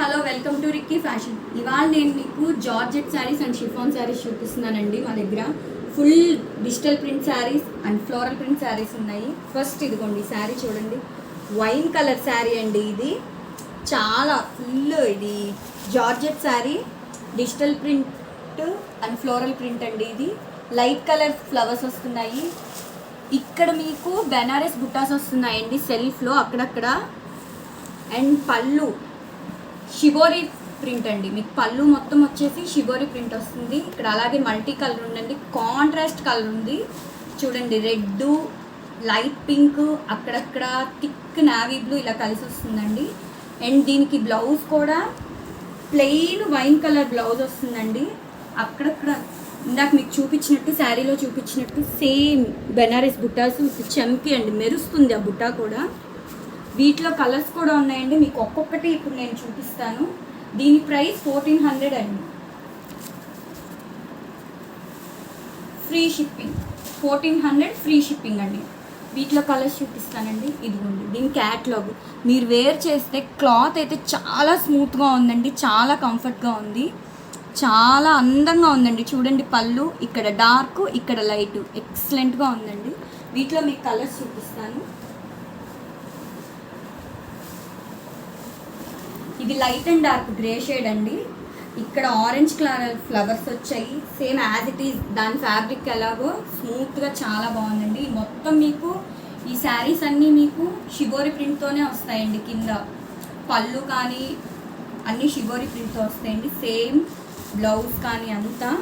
Hello welcome to Ricky fashion. ఇవాళ నేను మీకు georgette saris and chiffon saris చూపిస్తున్నానండి. మా దగ్గర full digital print saris and floral print saris ఉన్నాయి. ఫస్ట్ ఇదిగోండి శారీ చూడండి, వైన్ కలర్ శారీ అండి. ఇది చాలా ఫుల్, ఇది georgette sari, digital print and floral print అండి. ఇది లైట్ కలర్ ఫ్లవర్స్ వస్తున్నాయి. ఇక్కడ మీకు బెనారస్ బుట్టాస్ వస్తున్నాయండి సెల్ఫ్లో అక్కడక్కడ. అండ్ పళ్ళు షిబోరి ప్రింట్ అండి. మీకు పళ్ళు మొత్తం వచ్చేసి షిబోరి ప్రింట్ వస్తుంది. ఇక్కడ అలాగే మల్టీ కలర్ ఉందండి, కాంట్రాస్ట్ కలర్ ఉంది చూడండి, రెడ్, లైట్ పింక్, అక్కడక్కడ థిక్ నావీ బ్లూ ఇలా కలిసి వస్తుందండి. అండ్ దీనికి బ్లౌజ్ కూడా ప్లెయిన్ వైన్ కలర్ బ్లౌజ్ వస్తుందండి. అక్కడక్కడ ఇందాక మీకు చూపించినట్టు, శారీలో చూపించినట్టు సేమ్ బెనారస్ బుట్టాస్ చంకి అండి, మెరుస్తుంది ఆ బుట్టా కూడా. వీటిలో కలర్స్ కూడా ఉన్నాయండి, మీకు ఒక్కొక్కటి ఇప్పుడు నేను చూపిస్తాను. దీని ప్రైస్ 1400 అండి, ఫ్రీ షిప్పింగ్. 1400 ఫ్రీ షిప్పింగ్ అండి. వీటిలో కలర్స్ చూపిస్తానండి. ఇదిగోండి దీని క్యాట్లాగ్. మీరు వేర్ చేస్తే క్లాత్ అయితే చాలా స్మూత్గా ఉందండి, చాలా కంఫర్ట్గా ఉంది, చాలా అందంగా ఉందండి. చూడండి పళ్ళు ఇక్కడ డార్క్, ఇక్కడ లైట్, ఎక్సలెంట్గా ఉందండి. వీటిలో మీకు కలర్స్ చూపిస్తాను. ఇది light and dark grey shade అండి. ఇక్కడ ఆరెంజ్ కలర్ ఫ్లవర్స్ వచ్చాయి, సేమ్ యాజ్ ఇట్ ఈజ్ దాని ఫ్యాబ్రిక్ ఎలాగో స్మూత్గా చాలా బాగుందండి. మొత్తం మీకు ఈ శారీస్ అన్నీ మీకు షిబోరి ప్రింట్తోనే వస్తాయండి. కింద పళ్ళు కానీ అన్నీ షిబోరి ప్రింట్తో వస్తాయండి. సేమ్ బ్లౌజ్ కానీ అంతా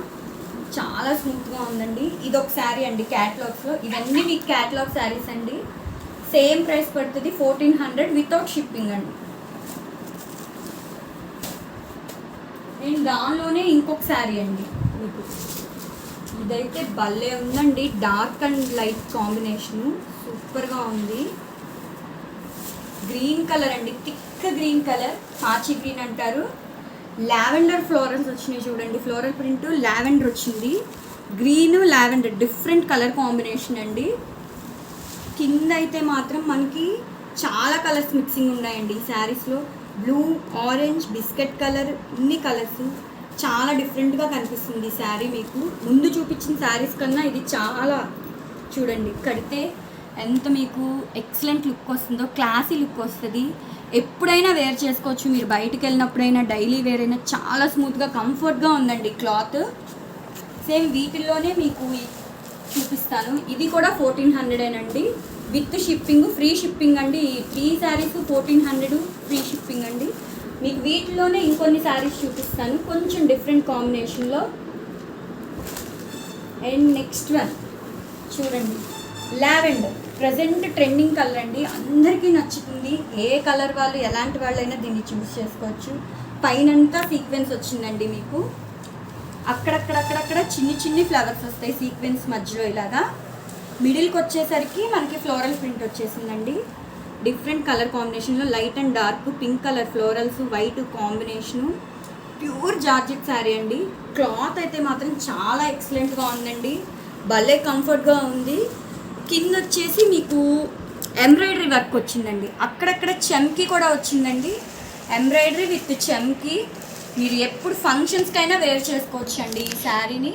చాలా స్మూత్గా ఉందండి. ఇది ఒక శారీ అండి క్యాటలాగ్స్లో. ఇవన్నీ మీకు క్యాటలాగ్ శారీస్ అండి. సేమ్ ప్రైస్ పడుతుంది 1400 వితౌట్ షిప్పింగ్ అండి. నేను దానిలోనే ఇంకొక శారీ అండి మీకు. ఇదైతే భలే ఉందండి, డార్క్ అండ్ లైట్ కాంబినేషను, సూపర్గా ఉంది. గ్రీన్ కలర్ అండి, థిక్ గ్రీన్ కలర్, పాచి గ్రీన్ అంటారు. లావెండర్ ఫ్లోరల్స్ వచ్చినాయి చూడండి, ఫ్లోరల్ ప్రింట్ లావెండర్ వచ్చింది. Green lavender different colour combination అండి. కింద అయితే మాత్రం మనకి చాలా కలర్స్ మిక్సింగ్ ఉన్నాయండి ఈ శారీస్లో. బ్లూ, ఆరెంజ్, బిస్కెట్ కలర్, ఇన్ని కలర్స్ చాలా డిఫరెంట్గా కనిపిస్తుంది ఈ శారీ. మీకు ముందు చూపించిన శారీస్ కన్నా ఇది చాలా, చూడండి కడితే ఎంత మీకు ఎక్సలెంట్ లుక్ వస్తుందో, క్లాసీ లుక్ వస్తుంది. ఎప్పుడైనా వేర్ చేసుకోవచ్చు, మీరు బయటికి వెళ్ళినప్పుడైనా, డైలీ వేర్ అయినా చాలా స్మూత్గా కంఫర్ట్గా ఉందండి క్లాత్. సేమ్ వీటిల్లోనే మీకు చూపిస్తాను. ఇది కూడా 1400 అండి విత్ షిప్పింగ్, ఫ్రీ షిప్పింగ్ అండి. ఈ 3 శారీస్ 1400 ఫ్రీ షిప్పింగ్ అండి. మీకు వీటిలోనే ఇంకొన్ని శారీస్ చూపిస్తాను కొంచెం డిఫరెంట్ కాంబినేషన్లో. అండ్ నెక్స్ట్ వన్ చూడండి, లావెండర్ ప్రజెంట్ ట్రెండింగ్ కలర్ అండి, అందరికీ నచ్చుతుంది. ఏ కలర్ వాళ్ళు, ఎలాంటి వాళ్ళైనా దీన్ని చూస్ చేసుకోవచ్చు. పైనంతా సీక్వెన్స్ వచ్చిందండి మీకు, అక్కడక్కడక్కడక్కడ చిన్ని చిన్ని ఫ్లవర్స్ వస్తాయి సీక్వెన్స్ మధ్యలో ఇలాగా. మిడిల్కి వచ్చేసరికి మనకి ఫ్లోరల్ ప్రింట్ వచ్చేసిందండి. డిఫరెంట్ కలర్ కాంబినేషన్లో light and dark, pink colour florals, white combination, pure georgette sari అండి. క్లాత్ అయితే మాత్రం చాలా ఎక్సలెంట్గా ఉందండి, భలే కంఫర్ట్గా ఉంది. కింద వచ్చేసి మీకు ఎంబ్రాయిడరీ వర్క్ వచ్చిందండి, అక్కడక్కడ చమ్కీ కూడా వచ్చిందండి. Embroidery with chamki. మీరు ఎప్పుడు ఫంక్షన్స్కైనా వేర్ చేసుకోవచ్చు అండి ఈ శారీని.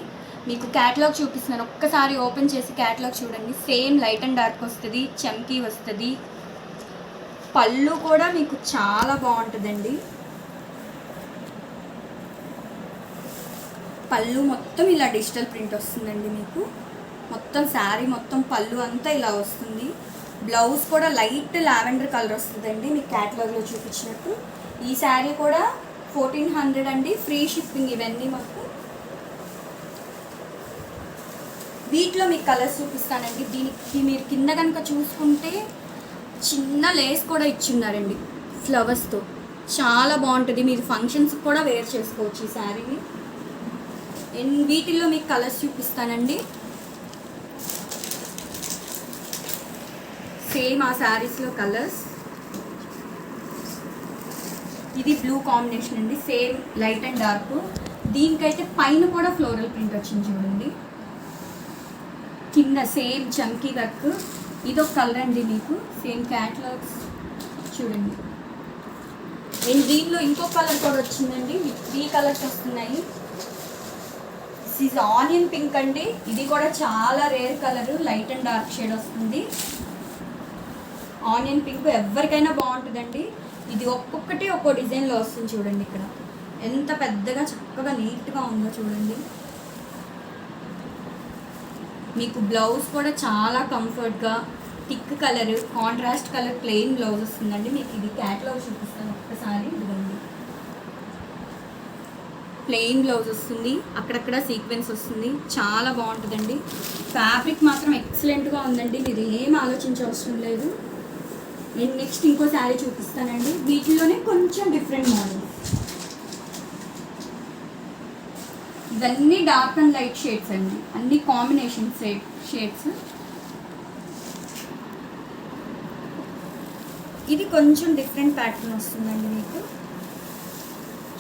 మీకు క్యాటలాగ్ చూపిస్తున్నాను, ఒక్కసారి ఓపెన్ చేసి క్యాటలాగ్ చూడండి. సేమ్ లైట్ అండ్ డార్క్ వస్తుంది, చమ్కీ వస్తుంది. పళ్ళు కూడా మీకు చాలా బాగుంటుందండి. పళ్ళు మొత్తం ఇలా డిజిటల్ ప్రింట్ వస్తుందండి మీకు. మొత్తం శారీ మొత్తం పళ్ళు అంతా ఇలా వస్తుంది. బ్లౌజ్ కూడా లైట్ లావెండర్ కలర్ వస్తుందండి మీకు క్యాటలాగ్లో చూపించినట్టు. ఈ శారీ కూడా 1400 అండి, ఫ్రీ షిప్పింగ్. ఇవన్నీ మాకు వీటిలో మీకు కలర్స్ చూపిస్తానండి. దీనికి మీరు కింద కనుక చూసుకుంటే చిన్న లేస్ కూడా ఇచ్చున్నారండి ఫ్లవర్స్తో, చాలా బాగుంటుంది. మీరు ఫంక్షన్స్కి కూడా వేర్ చేసుకోవచ్చు ఈ శారీని. వీటిల్లో మీకు కలర్స్ చూపిస్తానండి. సేమ్ ఆ శారీస్లో కలర్స్. ఇది బ్లూ కాంబినేషన్ అండి, సేమ్ లైట్ అండ్ డార్క్. దీనికైతే పైన కూడా ఫ్లోరల్ ప్రింట్ వచ్చింది చూడండి, కింద సేమ్ చమ్కీ వర్క్. ఇదొక కలర్ అండి మీకు, సేమ్ క్యాటలాగ్స్ చూడండి. అండ్ దీనిలో ఇంకో కలర్ కూడా వచ్చిందండి, 3 కలర్స్ వస్తున్నాయి. దిస్ ఈజ్ ఆనియన్ పింక్ అండి. ఇది కూడా చాలా rare colour, light and dark shade వస్తుంది. ఆనియన్ పింక్ ఎవరికైనా బాగుంటుందండి. ఇది ఒక్కొక్కటి ఒక్కో డిజైన్లో వస్తుంది చూడండి. ఇక్కడ ఎంత పెద్దగా చక్కగా నీట్గా ఉందో చూడండి. మీకు బ్లౌజ్ కూడా చాలా కంఫర్ట్గా thick colour, contrast colour plain blouse వస్తుందండి. మీకు ఇది క్యాట్లాగ్ చూపిస్తాను ఒక్కసారి. ఇదిగోండి, ప్లెయిన్ బ్లౌజ్ వస్తుంది, అక్కడక్కడ సీక్వెన్స్ వస్తుంది, చాలా బాగుంటుందండి. ఫ్యాబ్రిక్ మాత్రం ఎక్సలెంట్గా ఉందండి, మీరు ఏం ఆలోచించవసరం లేదు. నేను నెక్స్ట్ ఇంకో శారీ చూపిస్తానండి. వీటిలోనే కొంచెం డిఫరెంట్ మోడల్. ఇవన్నీ డార్క్ అండ్ లైట్ షేడ్స్ అండి, అన్ని కాంబినేషన్ షేడ్స్. ఇది కొంచెం డిఫరెంట్ ప్యాటర్న్ వస్తుందండి. మీకు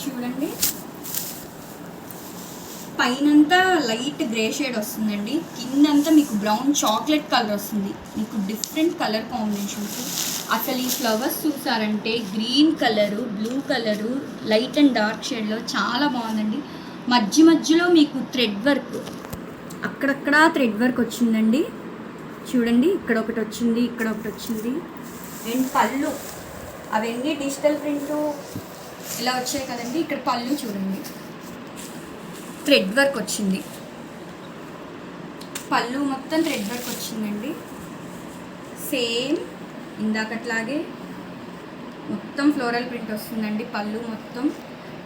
చూడండి, పైనంతా లైట్ గ్రే షేడ్ వస్తుందండి, కిందంతా మీకు బ్రౌన్ చాక్లెట్ కలర్ వస్తుంది. మీకు డిఫరెంట్ కలర్ కాంబినేషన్స్. అసలు ఈ ఫ్లవర్స్ చూసారంటే green colour, blue colour, light and dark షేడ్లో చాలా బాగుందండి. మధ్యలో మీకు థ్రెడ్ వర్క్, అక్కడక్కడ థ్రెడ్ వర్క్ వచ్చిందండి. చూడండి, ఇక్కడ ఒకటి వచ్చింది, ఇక్కడ ఒకటి వచ్చింది. అండ్ పళ్ళు అవన్నీ డిజిటల్ ప్రింట్ ఇలా వచ్చాయి కదండి. ఇక్కడ పళ్ళు చూడండి, థ్రెడ్ వర్క్ వచ్చింది. పళ్ళు మొత్తం థ్రెడ్ వర్క్ వచ్చిందండి. సేమ్ ఇందాకట్లాగే మొత్తం ఫ్లోరల్ ప్రింట్ వస్తుందండి. పళ్ళు మొత్తం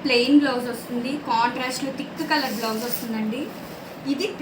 ప్లెయిన్ బ్లౌజ్ వస్తుంది, కాంట్రాస్ట్లో థిక్ కలర్ బ్లౌజ్ వస్తుందండి. ఇది